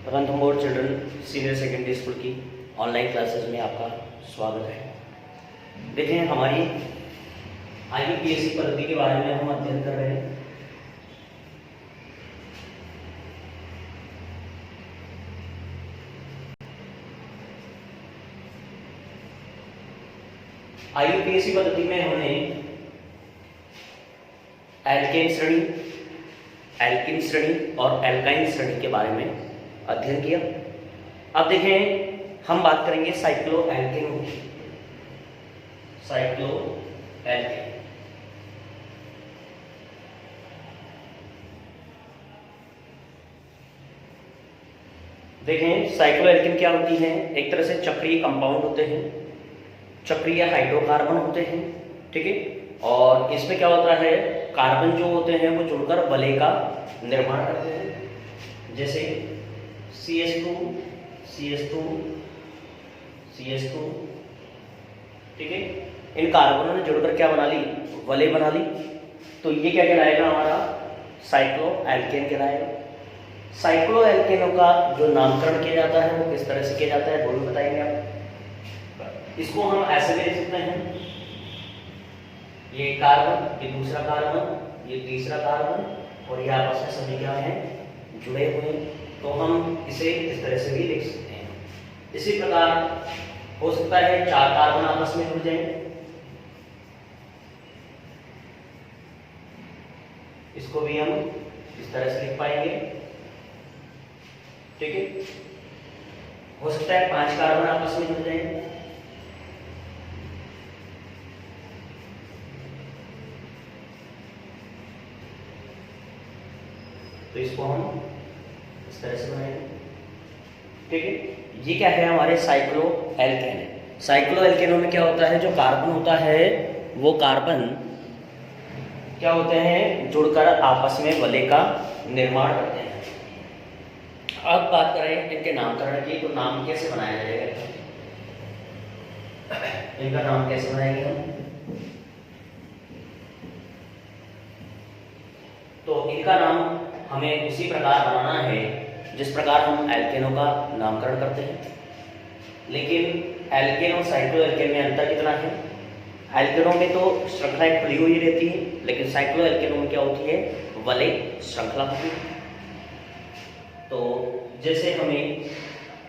Ranthambore children senior secondary school की online classes में आपका स्वागत है। देखें, हमारी IUPAC पद्धति के बारे में हम अध्ययन कर रहे हैं। IUPAC पद्धति में हमने एल्केन श्रेणी और एल्काइन श्रेणी के बारे में अध्ययन किया। अब देखें, हम बात करेंगे साइक्लो एल्केन। देखें, साइक्लो एल्केन क्या होती है? एक तरह से चक्रीय कंपाउंड होते हैं, चक्रीय हाइड्रोकार्बन होते हैं, ठीक है। और इसमें क्या होता है, कार्बन जो होते हैं वो जुड़कर वलय का निर्माण करते हैं। जैसे CH2, ठीक है। इन कार्बनों ने जुड़कर क्या बना ली? वलय बना ली। तो ये क्या कहलाएगा? हमारा साइक्लो एल्केन कहलाएगा। साइक्लो एल्केनों का जो नामकरण किया जाता है वो किस तरह से किया जाता है वो भी बताएंगे आप। इसको हम ऐसे भी लिख सकते हैं, ये कार्बन, ये दूसरा कार्बन, ये तीसरा कार्बन और ये आपस में सभी क्या हैं? जुड़े हुए हैं। तो हम इसे इस तरह से भी लिख सकते हैं। इसी प्रकार हो सकता है चार कार्बन आपस में जुड़ जाएं, इसको भी हम इस तरह से लिख पाएंगे, ठीक है। हो सकता है 5 कार्बन आपस में जुड़ जाएं, तो इसको हम इस तरह से बनाएंगे, ठीक है। ये क्या है? हमारे साइक्लो एल्केन है। साइक्लो एल्केनों में क्या होता है, जो कार्बन होता है वो कार्बन क्या होते हैं? जुड़कर आपस में वलय का निर्माण करते हैं। अब बात करें इनके नामकरण की, तो नाम कैसे बनाया जाएगा? इनका नाम कैसे बनाएंगे हम? तो इनका नाम हमें उसी प्रकार बनाना है जिस प्रकार हम एल्केनों का नामकरण करते हैं। लेकिन एल्केन और साइक्लो एल्केन में अंतर कितना है? एल्केनों में तो श्रृंखला खुली हुई रहती है, लेकिन साइक्लो एल्केनों में क्या होती है? वलय श्रृंखला होती है। तो जैसे हमें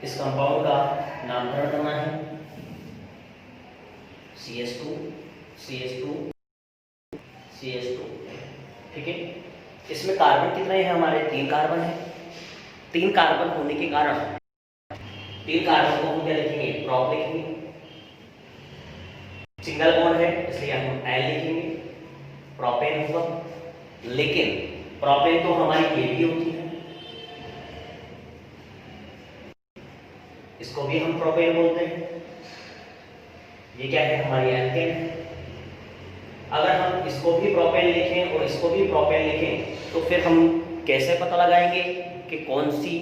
इस कंपाउंड का नामकरण करना है, CH2, ठीक है। इसमें कार्बन कितने हैं? हमारे 3 कार्बन है। 3 कार्बन होने के कारण 3 कार्बन को हम क्या लिखेंगे? प्रॉप लिखेंगे। सिंगल बॉन्ड है इसलिए हम एल लिखेंगे, प्रोपेन होगा। लेकिन प्रोपेन तो हमारी ये भी होती है, इसको भी हम प्रोपेन बोलते हैं। ये क्या है? हमारी एल्केन है। अगर हम इसको भी प्रोपेन लिखें और इसको भी प्रोपेन लिखें तो फिर हम कैसे पता लगाएंगे कि कौन सी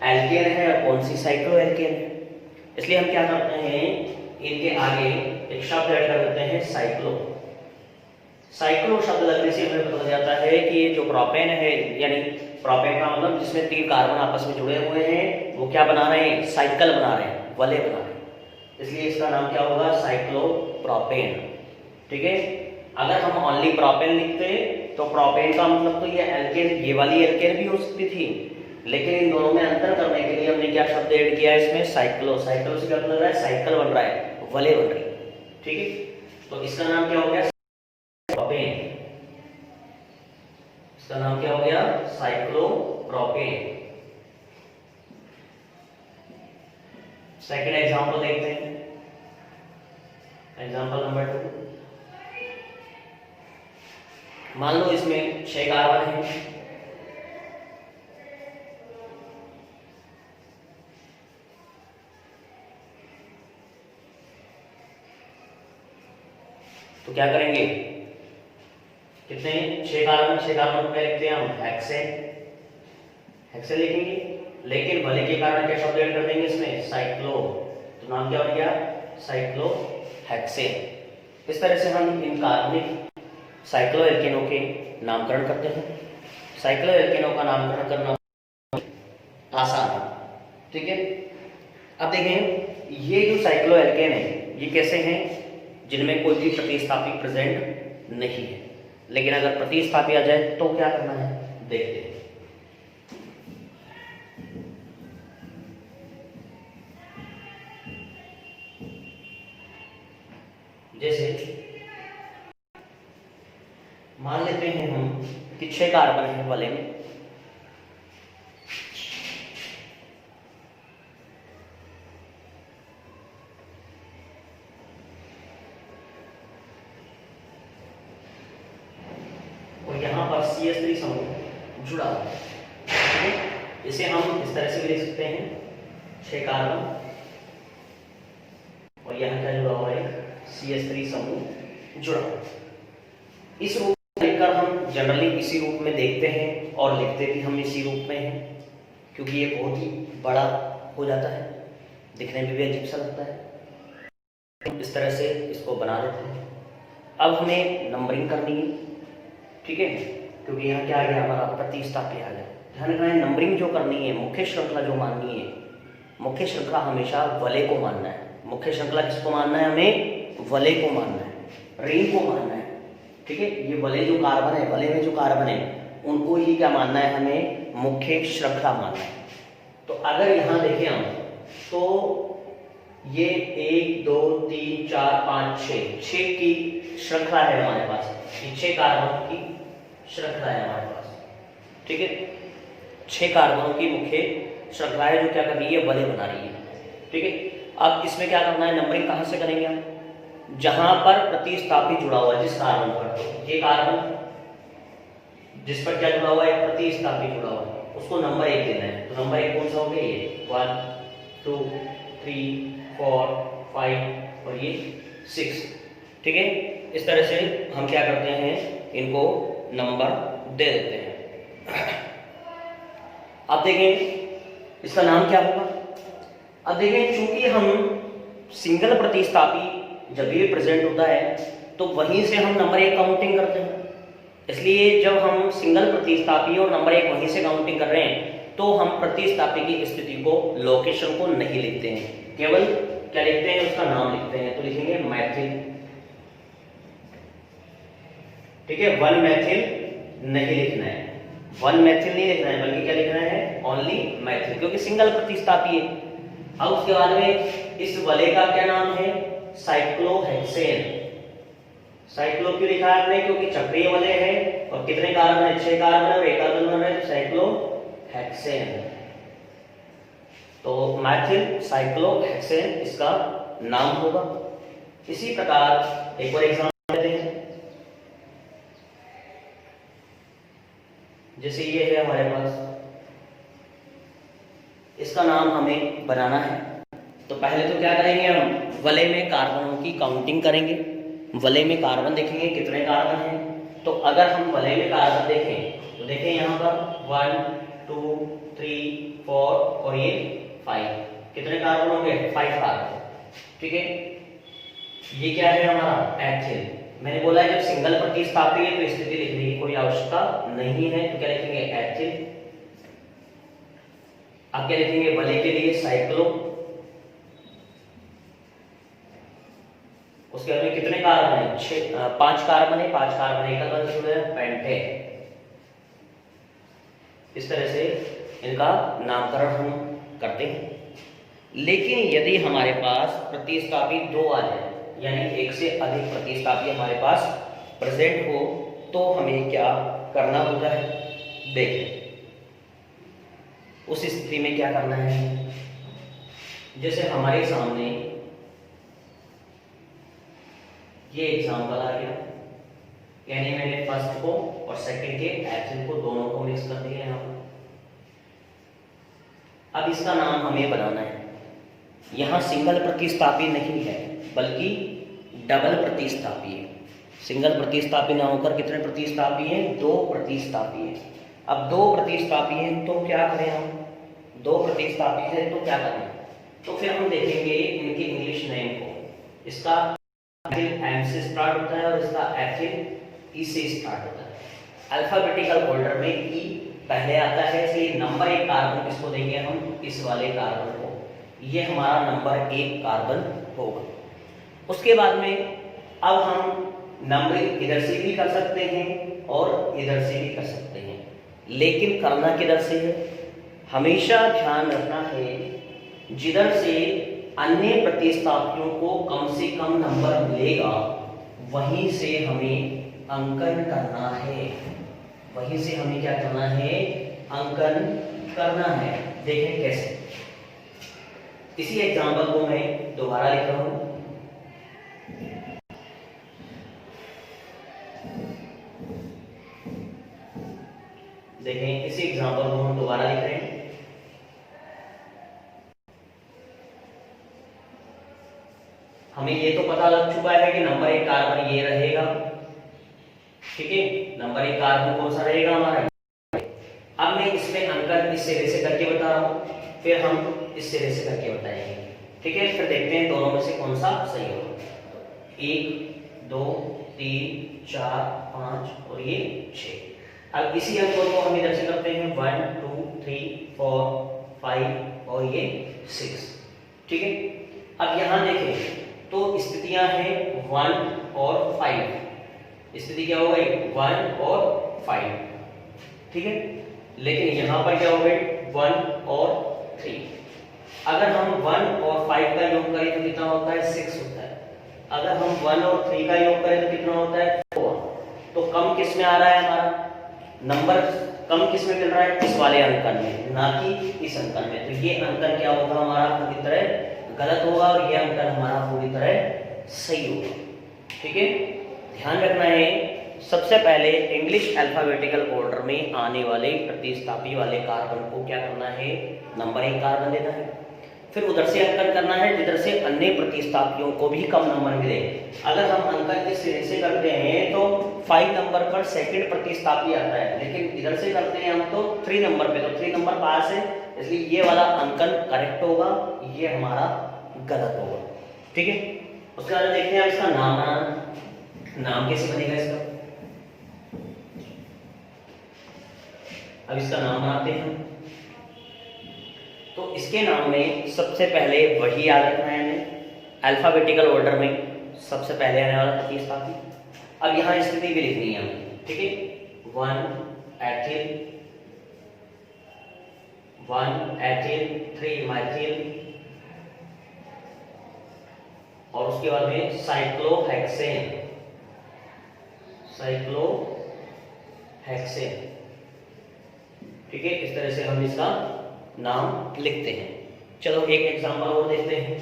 एल्केन है और कौन सी साइक्लो एल्केन है? इसलिए हम क्या करते हैं, इनके आगे एक शब्द ऐड कर देते हैं, साइक्लो। साइक्लो शब्द लगने से हमें पता जाता है कि ये जो प्रोपेन है, यानी प्रोपेन का मतलब जिसमें 3 कार्बन आपस में जुड़े हुए हैं, वो क्या बना रहे हैं? साइकिल बना रहे हैं, वलय बना रहे हैं। इसलिए इसका नाम क्या होगा? साइक्लो प्रोपेन, ठीक है। अगर हम ओनली प्रोपेन लिखते तो प्रोपेन का मतलब तो ये एल्केन, ये वाली एल्केन भी हो सकती थी, लेकिन इन दोनों में अंतर करने के लिए हमने क्या शब्द ऐड किया है इसमें? साइक्लो। साइक्लो से क्या मतलब रहा है? साइकिल बन रहा है, वलय बन रही है, ठीक है। तो इसका नाम क्या हो गया? प्रोपेन। इसका नाम क्या हो गया? साइक्लोप्रोपेन। सेकंड एग्जांपल देखते हैं, एग्जांपल नंबर 2। मान लो इसमें 6 कार्बन है, तो क्या करेंगे? कितने? 6 कार्बन। 6 कार्बन को क्या लिखते हैं हम? हेक्सेन लिखेंगे। लेकिन वलय के कारण क्या शब्द ऐड कर देंगे इसमें? साइक्लो। तो नाम क्या हो गया? Cyclo hexane. इस तरह से हम इन कार्बनिक साइक्लो एल्केनों के नामकरण करते हैं। साइक्लो एल्केनों का नामकरण करना आसान है। ठीक है। अब देखें ये जो साइक्लोएल्केन है ये कैसे हैं, जिनमें कोई भी प्रतिस्थापी प्रेजेंट नहीं है। लेकिन अगर प्रतिस्थापी आ जाए तो क्या करना है, देखते हैं। जैसे मान लेते हैं हम कि 6 कार्बन है वाले में, और यहां पर CH3 समूह जुड़ा हुआ है। ठीक है, इसे हम इस तरह से भी लिख सकते हैं 6 कार्बन और यहां क्या जुड़ा हुआ है, CH3 समूह जुड़ा हुआ। इस रूप में लिखकर हम जनरली इसी रूप में देखते हैं और लिखते भी हम इसी रूप में हैं, क्योंकि ये बहुत ही बड़ा हो जाता है, दिखने में भी अजीब सा लगता है। इस तरह से इसको बना लेते हैं। अब हमें नंबरिंग करनी है, ठीक है, क्योंकि यहाँ क्या आ गया, हमारा प्रतिस्थापी आ गया। ध्यान रखना है, नंबरिंग जो करनी है, मुख्य श्रृंखला जो माननी है, मुख्य श्रृंखला हमेशा वलय को मानना है। मुख्य श्रृंखला किसको मानना है, हमें वलय को मानना है, रिंग को मानना है। ठीक है, ये वलय जो कार्बन है, वलय में जो कार्बन है उनको ही क्या मानना है, हमें मुख्य श्रृंखला मानना है। तो अगर यहाँ देखें हम तो ये 1 2 3 4 5 6 की श्रृंखला है हमारे पास, ये 6 कार्बन की श्रृंखला है हमारे पास। ठीक है, 6 कार्बनों की मुख्य श्रृंखला है जो क्या कर रही है, वलय बना रही है। ठीक है, अब इसमें क्या करना है, नंबरिंग कहां से करेंगे हम, जहां पर प्रतिस्थापी जुड़ा हुआ है, जिस कार्बन पर, तो ये कार्बन जिस पर क्या जुड़ा हुआ है, प्रतिस्थापी जुड़ा हुआ है, उसको नंबर 1 देना है। तो नंबर 1 कौन सा हो गया, ये 1 2 3 4 5 और ये 6। ठीक है, इस तरह से हम क्या करते हैं, इनको नंबर दे देते हैं। अब देखें इसका नाम क्या होगा। अब देखें, चूंकि हम सिंगल प्रतिस्थापी जब भी प्रेजेंट होता है तो वहीं से हम नंबर 1 काउंटिंग करते हैं। इसलिए जब हम सिंगल प्रतिस्थापी और नंबर 1 वहीं से काउंटिंग कर रहे हैं तो हम प्रतिस्थापी की स्थिति को, लोकेशन को नहीं लिखते हैं, केवल क्या लिखते हैं, उसका नाम लिखते हैं। तो लिखेंगे मैथिल। ठीक है, 1 मैथिल नहीं लिखना है, 1 मैथिल नहीं लिखना है, बल्कि क्या लिखना है, ओनली मैथिल, क्योंकि सिंगल प्रतिस्थापी है। अब उसके बाद में इस वलय का क्या नाम है, साइक्लोहेक्सेन। साइक्लो क्यों लिखा है आपने, क्योंकि चक्रीय वलय है और कितने कार्बन है, 6 कार्बन और 1 कार्बन बन रहा है, तो साइक्लोहेक्सेन। तो मैथिल साइक्लोहेक्सेन इसका नाम होगा। इसी प्रकार एक और एग्जांपल लेते हैं, जैसे ये है हमारे पास, इसका नाम हमें बनाना है। तो पहले तो क्या करेंगे, हम वलय में कार्बनों की काउंटिंग करेंगे, वलय में कार्बन देखेंगे कितने कार्बन हैं। तो अगर हम वलय में कार्बन देखें तो देखें यहाँ पर 1 2 3 4 और ये 5, कितने कार्बन होंगे, 5 कार्बन। ठीक है, ये क्या है हमारा, एथिल। मैंने बोला है जब सिंगल प्रतिस्थापी है तो स्थिति लिखने की कोई आवश्यकता नहीं है, तो क्या लिखेंगे, एथिल। अब क्या लिखेंगे, वलय के लिए साइक्लो। उसके बाद में कितने कार्बन है, 5 कार्बन है, 5 कार्बन एक कार्बन से जुड़े हैं, पेंटे। इस तरह से इनका नामकरण हम करते हैं। लेकिन यदि हमारे पास प्रतिस्थापी 2 आ जाए, यानी 1 से अधिक प्रतिस्थापी हमारे पास प्रेजेंट हो, तो हमें क्या करना होता है, देखें। उस स्थिति में क्या करना है, जैसे हमारे सामने ये एग्जाम्पल आ गया, यानी मैंने फर्स्ट को और सेकंड के एथिल को दोनों को मिक्स कर दिया यहाँ पर। अब इसका नाम हमें बनाना है। यहाँ सिंगल प्रतिस्थापी नहीं है बल्कि डबल प्रतिस्थापी है। सिंगल प्रतिस्थापी ना होकर कितने प्रतिस्थापी हैं, 2 प्रतिस्थापी हैं। अब 2 प्रतिस्थापी हैं तो क्या करें हम, 2 प्रतिस्थापी है तो क्या करें, तो फिर हम देखेंगे इनके इंग्लिश नेम को। इसका एथिल एम से स्टार्ट होता है और इसका एथिल ई से स्टार्ट होता है। अल्फाबेटिकल ऑर्डर में ई पहले आता है, इसलिए नंबर 1 कार्बन किसको देंगे हम, इस वाले कार्बन को। ये हमारा नंबर 1 कार्बन होगा। उसके बाद में अब हम नंबरिंग इधर से भी कर सकते हैं और इधर से भी कर सकते हैं, लेकिन करना किधर से है, हमेशा ध्यान रखना है जिधर से अन्य प्रतिस्थापियों को कम से कम नंबर मिलेगा वहीं से हमें अंकन करना है, वहीं से हमें क्या करना है, अंकन करना है। देखें कैसे, इसी एग्जाम्पल को मैं दोबारा लिख रहा हूं। देखें इसी एग्जाम्पल को हम दोबारा लिख रहे हैं। हमें ये तो पता लग चुका है कि नंबर 1 कार्बन ये रहेगा, ठीक है, नंबर 1 कार्बन कौन सा रहेगा हमारा। अब मैं इसमें अंकन इस सिरे से करके बता रहा हूं, फिर हम इस सिरे से करके बताएंगे, ठीक है। फिर देखते हैं दोनों में से कौन सा सही होगा। 1 2 3 4 5 और ये 6। अब इसी अंकों को हम इधर से करते हैं 1 2 3 4 5 और ये 6, ठीक है। अब यहां देखें तो स्थितियां हैं 1 और 5, स्थिति क्या हो गई 1 और 5, ठीक है। लेकिन यहां पर क्या हो गई 1 और 3। अगर हम 1 और 5 का योग करें तो कितना होता है 6 होता है। अगर हम 1 और 3 का योग करें तो कितना होता है 4। तो कम किस में आ रहा है हमारा नंबर, कम किस में मिल रहा है, इस वाले अंकन में, ना कि इस अंकन में। तो ये अंकन क्या होगा हमारा पूरी तरह गलत होगा और ये अंकन हमारा पूरी तरह सही होगा, ठीक है। ध्यान रखना है सबसे पहले इंग्लिश अल्फाबेटिकल ऑर्डर में आने वाले प्रतिस्थापी वाले कार्बन को क्या करना है, नंबर 1 कार्बन देना है। फिर उधर से अंकन करना है जिधर से अन्य प्रतिस्थापियों को भी कम नंबर मिले। अगर हम अंकन इस सिरे से करते हैं तो 5 नंबर पर सेकंड प्रतिस्थापी आता है, लेकिन इधर से करते हैं हम तो 3 नंबर पे, तो 3 नंबर पास है, इसलिए ये वाला अंकन करेक्ट होगा, ये हमारा गलत होगा, ठीक है। उसके बाद देखते हैं इसका नाम बनाना। नाम कैसे बनेगा इसका, अब इसका नाम बनाते हैं। तो इसके नाम में सबसे पहले वही याद रखना है हमें, अल्फाबेटिकल ऑर्डर में सबसे पहले आने वाला प्रतिस्थापी। अब यहाँ स्थिति भी लिखनी है हमें, ठीक है। 1 एथिल 3 माइथिल और उसके बाद में साइक्लोहेक्सेन, ठीक है। इस तरह से हम इसका नाम लिखते हैं। चलो एक एग्जांपल और देखते हैं,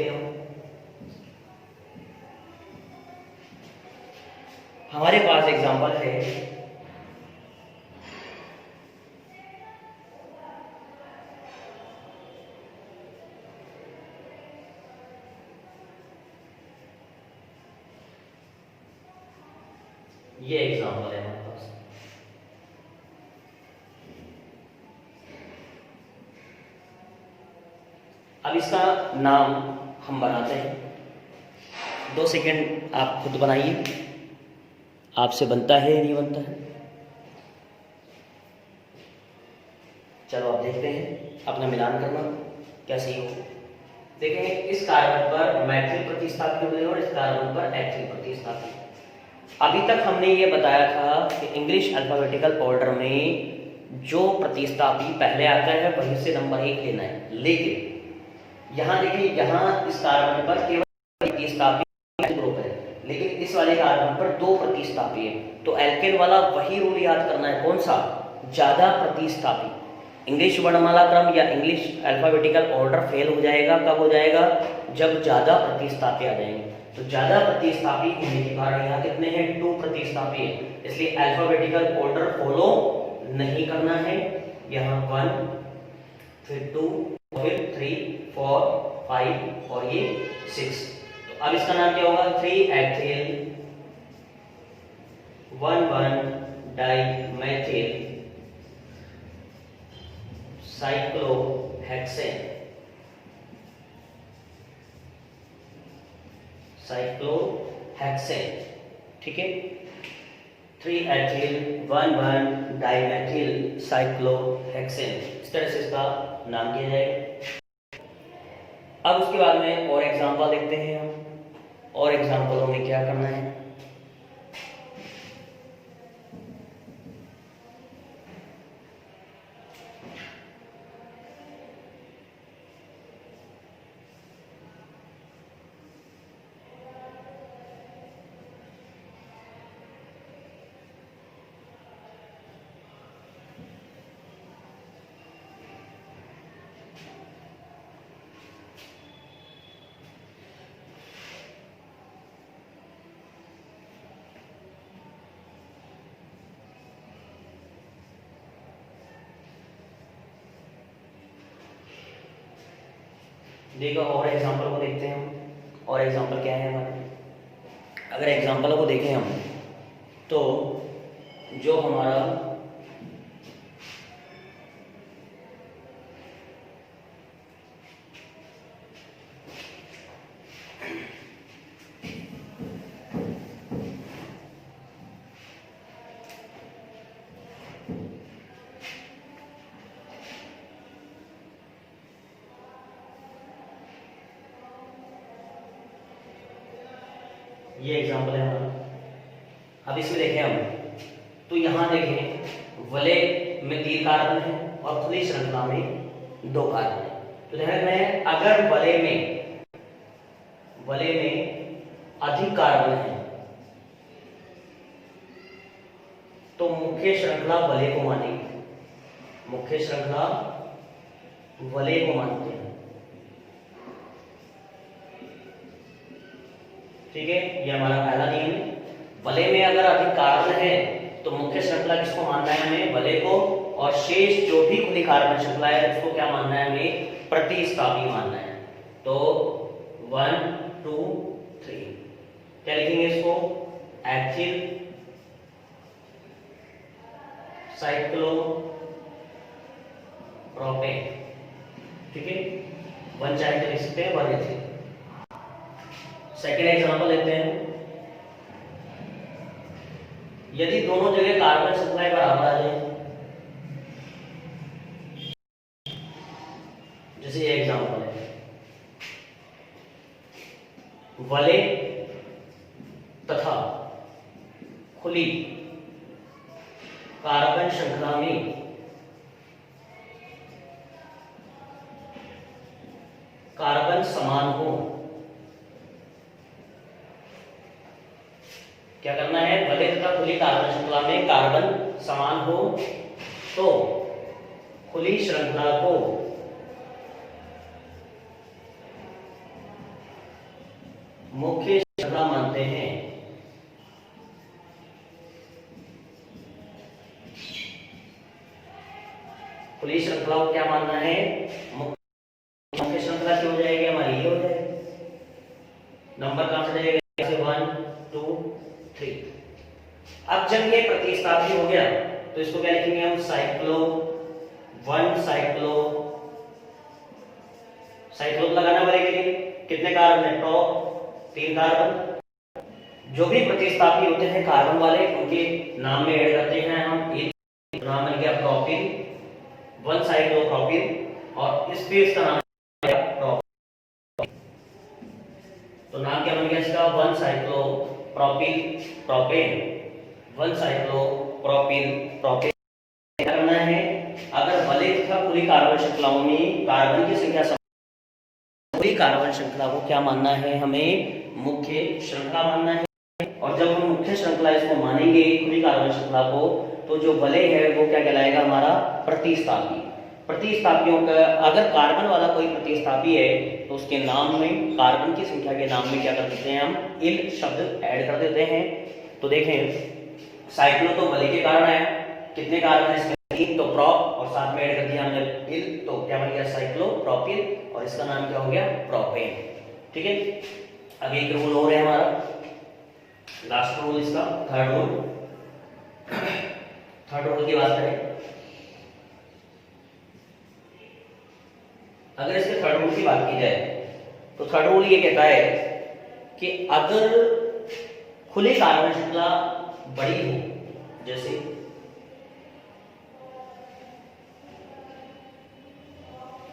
हम। हमारे पास एग्जांपल है ये एग्जांपल है हमारे पास। अब इसका नाम हम बनाते हैं। 2 सेकंड आप खुद बनाइए, आपसे बनता है या नहीं बनता है। चलो आप देखते हैं, अपना मिलान करना क्या सही हो। देखेंगे इस कार्बन पर मैथिल प्रतिस्थापी हुए और इस कार्बन पर एथिल प्रतिस्थापी। अभी तक हमने ये बताया था कि इंग्लिश अल्फाबेटिकल ऑर्डर में जो प्रतिस्थापी पहले आता है वहीं से नंबर 1 लेना है, लेकिन यहाँ देखिए, यहाँ इस कार्बन पर केवल प्रतिस्थापी ग्रुप है, लेकिन इस वाले कार्बन पर 2 प्रतिस्थापी है। तो एल्केन वाला वही रूल याद करना है, कौन सा, ज्यादा प्रतिस्थापी। इंग्लिश वर्णमाला क्रम या इंग्लिश अल्फाबेटिकल ऑर्डर फेल हो जाएगा, कब हो जाएगा, जब ज्यादा प्रतिस्थापी आ जाएंगे। तो ज्यादा प्रतिस्थापी होने के कारण यहाँ कितने हैं, 2 प्रतिस्थापी है, इसलिए अल्फाबेटिकल ऑर्डर फॉलो नहीं करना है। यहाँ 1 फिर 2 फिर 3 4 5 और ये 6। तो अब इसका नाम क्या होगा, 3 एथिल 1 डाइमेथिल साइक्लोहेक्सेन, ठीक है। 3 एथिल 1 डाइमेथिल साइक्लोहेक्सेन, इस तरह से इसका नाम किया जाएगा। अब उसके बाद में और एग्जांपल देखते हैं हम, और एग्जांपलों में क्या करना है। देखो और एग्जांपल को देखते हैं हम, और एग्जांपल क्या है हमारे। अगर एग्जांपल को देखें हम तो जो हमारा ये एग्जांपल है हमारा। अब इसमें देखें हम तो यहाँ देखें वलय में 3 कार्बन है और खुली श्रृंखला में 2 कार्बन है। तो ध्यान में अगर वलय में अधिक कार्बन है तो मुख्य श्रृंखला वलय को मानेंगे, मुख्य श्रृंखला वलय को मानते हैं। ठीक है, ये हमारा पहला नियम है। वलय में अगर अधिक कार्बन है तो मुख्य श्रृंखला किसको मानना है हमें, वलय को, और शेष जो भी खुली कार्बन श्रृंखला है उसको क्या मानना है हमें, प्रतिस्थापी मानना है। तो 1 2 3 क्या लिखेंगे इसको, एथिल साइक्लो प्रोपेन। ठीक है, 1 चाहे तो लिख सकते हैं 1 एथिल। सेकेंड एग्जांपल लेते हैं। यदि दोनों जगह कार्बन श्रृंखलाएं बराबर आ जाए, जैसे ये एग्जांपल है, वलय तथा खुली कार्बन श्रृंखला में कार्बन समान हो, क्या करना है, वलय तथा खुली कार्बन श्रृंखला में कार्बन समान हो तो खुली श्रृंखला को मुख्य श्रृंखला मानते हैं। खुली श्रृंखला को क्या मानना है, मुख्य श्रृंखला की हो जाएगी हमारी, ये हो जाएगी। नंबर कहां से जाएगा, 1 2 3। अब जब ये प्रतिस्थापी हो गया तो इसको क्या लिखेंगे हम, साइक्लो 1 साइक्लो लगाना वलय के लिए कितने कार्बन है, टॉप 3 कार्बन। जो भी प्रतिस्थापी होते हैं कार्बन वाले उनके नाम में ऐड करते हैं हम, एक नाम बन गया प्रोपिल, 1 साइक्लो प्रोपिल, और इस बेस का नाम प्रोपिल। तो नाम क्या बन गया इसका, 1 cyclo propyl propane, 1 cyclo propyl propane. क्या करना है, अगर वलय तथा खुली कार्बन श्रृंखलाओं में कार्बन की संख्या खुली कार्बन श्रृंखला को क्या मानना है हमें, मुख्य श्रृंखला मानना है। और जब हम मुख्य श्रृंखला इसको मानेंगे खुली कार्बन श्रृंखला को, तो जो वलय है वो क्या कहलाएगा हमारा, प्रतिस्थापी। प्रतिस्थापियों का अगर कार्बन वाला कोई प्रतिस्थापी है तो उसके नाम में, कार्बन की संख्या के नाम में क्या कर देते हैं हम, इल शब्द ऐड कर देते हैं। तो देखें साइक्लो तो वलय के कारण है, कितने कार्बन है इसमें, 3, तो प्रोप और साथ में ऐड कर दिया हमने इल, तो क्या बन गया साइक्लो प्रोपिल, और इसका नाम क्या हो गया, प्रोपेन। ठीक है, अब एक रूल और है हमारा, लास्ट रूल इसका, थर्ड रूल की बात करें। अगर इसके थर्ड रूल की बात की जाए तो थर्ड रूल ये कहता है कि अगर खुली कार्बन श्रृंखला बड़ी हो जैसे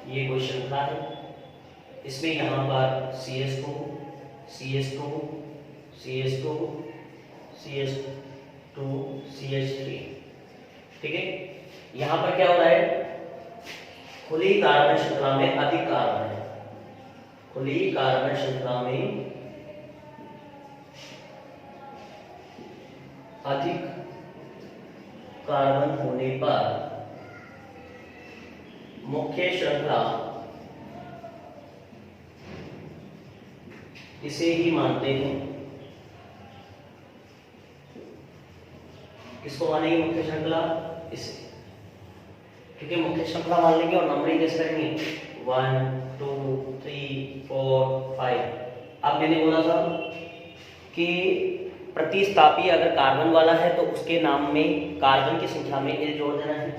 ये कोई श्रृंखला है, इसमें यहाँ पर CH2 CH2 CH2 CH2 CH3, ठीक है। यहाँ पर क्या हो रहा है, खुली कार्बन श्रृंखला में अधिक कार्बन है, खुली कार्बन श्रृंखला में अधिक कार्बन होने पर मुख्य श्रृंखला इसे ही मानते हैं, किसको मानेंगे मुख्य श्रृंखला, इसे, क्योंकि मुख्य श्रृंखला मान लेंगे और नंबरिंग कैसे करेंगे 1 2 3 4 5। अब मैंने बोला था कि प्रतिस्थापी अगर कार्बन वाला है तो उसके नाम में कार्बन की संख्या में L जोड़ देना है।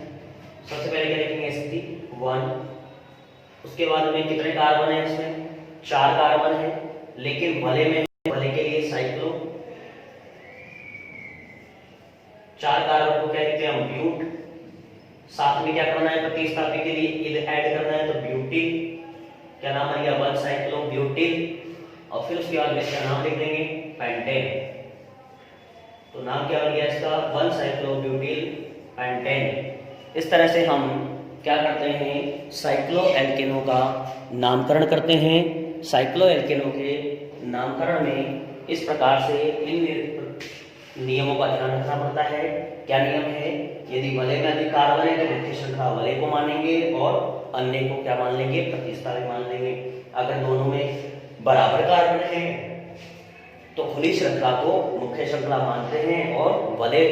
सबसे पहले क्या लिखेंगे, स्थिति 1, उसके बाद में कितने कार्बन है, इसमें 4 कार्बन है, लेकिन भले में भले के लिए साइक्लो, 4 कार्बन को क्या लिखते हैं हम, ब्यूट। साथ में क्या करना है, प्रतिस्थापी के लिए ऐड करना है, तो ब्यूटिल, क्या नाम आ गया, 1 साइक्लो ब्यूटिल, और फिर उसके बाद में इसका नाम लिख देंगे पेंटेन। तो नाम क्या बन गया इसका, 1 साइक्लो ब्यूटिल पेंटेन। इस तरह से हम क्या करते हैं, साइक्लो एल्केनों का नामकरण करते हैं। साइक्लो एल्केनों के नामकरण में इस प्रकार से इन नियमों का ध्यान रखना पड़ता है। क्या नियम है, यदि वलय में अधिक कार्बन है तो मुख्य श्रृंखला वलय को मानेंगे और अन्य को क्या मान लेंगे, प्रतिस्थापी मान लेंगे। अगर दोनों में बराबर कार्बन है तो खुली श्रृंखला को मुख्य श्रृंखला मानते हैं और वलय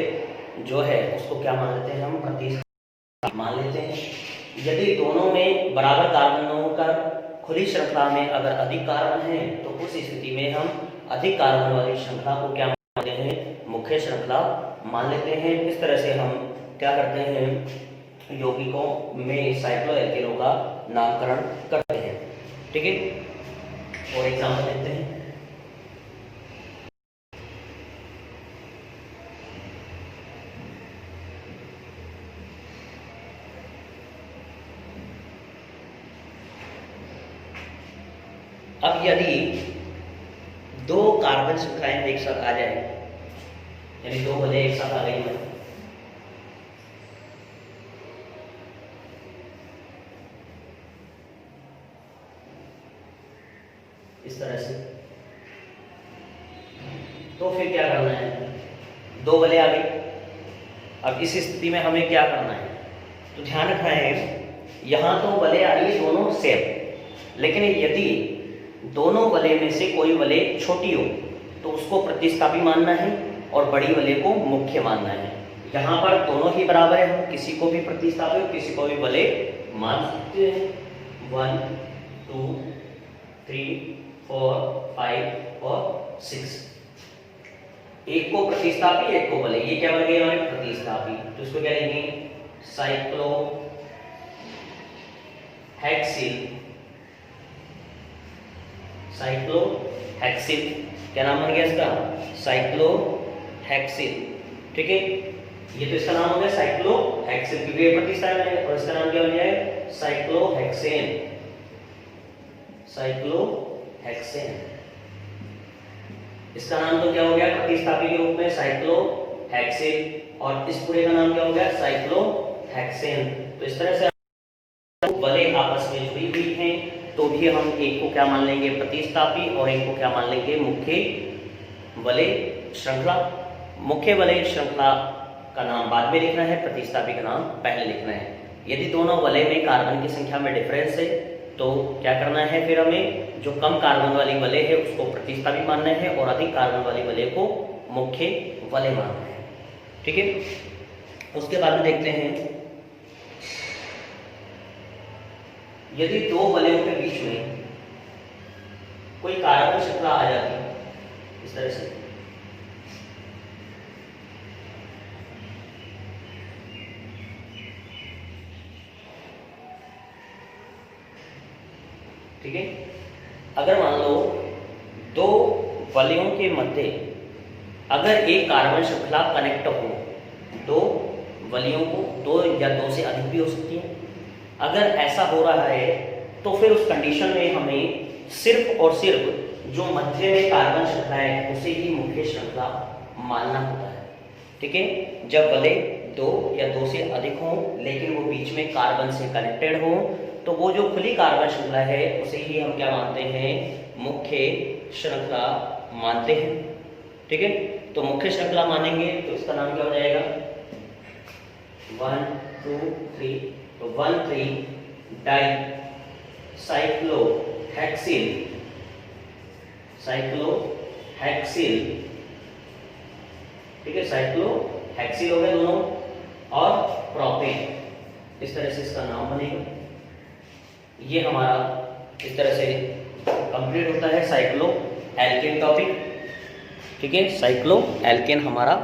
जो है उसको क्या मान लेते हैं, हम प्रतिस्थापी मान लेते हैं। यदि दोनों में बराबर कार्बन न होकर खुली श्रृंखला में अगर अधिक कार्बन है तो उस स्थिति में हम अधिक कार्बन वाली श्रृंखला को क्या मानते हैं, मुख्य श्रृंखला मान लेते हैं। इस तरह से हम क्या करते हैं, यौगिकों में साइक्लो एल्केनों का नामकरण करते हैं, ठीक है। और एग्जाम्पल देखते हैं। अब यदि 2 कार्बन श्रृंखलाएं एक साथ आ जाए, यानी 2 वलय एक साथ आ गई हैं, इस तरह से, तो फिर क्या करना है, 2 वलय आ गई। अब इस स्थिति में हमें क्या करना है, तो ध्यान रखना है, यहां तो वलय आ रही है दोनों सेम, लेकिन यदि दोनों वलय में से कोई वलय छोटी हो तो उसको प्रतिस्थापी मानना है और बड़ी वलय को मुख्य मानना है। यहाँ पर दोनों ही बराबर है, हम किसी को भी प्रतिस्थापी और किसी को भी वलय मान सकते हैं। 1 2 3 4 5 और 6, एक को प्रतिस्थापी एक को वलय, ये क्या बन गए हमारे प्रतिस्थापी। तो इसको क्या लिखेंगे, साइक्लो हेक्सिल, साइक्लो हेक्सिल, क्या नाम बन गया इसका, साइक्लो हेक्सिल, ठीक है। ये तो इसका नाम हो गया साइक्लो हेक्सिल क्योंकि ये प्रतिस्थापी है, और इसका नाम क्या बन जाए, साइक्लो हेक्सेन, साइक्लो हेक्सेन। इसका नाम तो क्या हो गया प्रतिस्थापी के रूप में साइक्लो हेक्सिल, और इस पूरे का नाम क्या हो गया, साइक्लो हेक्सेन। तो इस तरह से वलय आपस में जुड़ी हुई हैं तो भी हम एक को क्या मान लेंगे, प्रतिस्थापी, और एक को क्या मान लेंगे, मुख्य वलय श्रृंखला। मुख्य वलय श्रृंखला का नाम बाद में लिखना है, प्रतिस्थापी का नाम पहले लिखना है। यदि दोनों वलय में कार्बन की संख्या में डिफरेंस है तो क्या करना है, फिर हमें जो कम कार्बन वाली वलय है उसको प्रतिस्थापी मानना है और अधिक कार्बन वाली वलय को मुख्य वलय मानना है, ठीक है। उसके बाद में देखते हैं, यदि 2 वलयों के बीच में कोई कार्बन श्रृंखला आ जाती है इस तरह से, ठीक है। अगर मान लो 2 वलयों के मध्य अगर एक कार्बन श्रृंखला कनेक्ट हो दो वलियों को, दो या दो से अधिक भी हो सकती है। अगर ऐसा हो रहा है तो फिर उस कंडीशन में हमें सिर्फ और सिर्फ जो मध्य में कार्बन श्रृंखला है उसे ही मुख्य श्रृंखला मानना होता है। ठीक है, जब वलय दो या दो से अधिक हों लेकिन वो बीच में कार्बन से कनेक्टेड हो, तो वो जो खुली कार्बन श्रृंखला है उसे ही हम क्या मानते हैं, मुख्य श्रृंखला मानते हैं। ठीक है, तो मुख्य श्रृंखला मानेंगे तो इसका नाम क्या हो जाएगा, 1 2 3, तो 1 3 डाई साइक्लोहेक्सिल, साइक्लोहेक्सिल। ठीक है, साइक्लोहेक्सिल हो गए दोनों, और प्रोपेन, इस तरह से इसका नाम बनेगा। ये हमारा इस तरह से कंप्लीट होता है साइक्लो एल्केन टॉपिक। ठीक है, साइक्लो एल्केन हमारा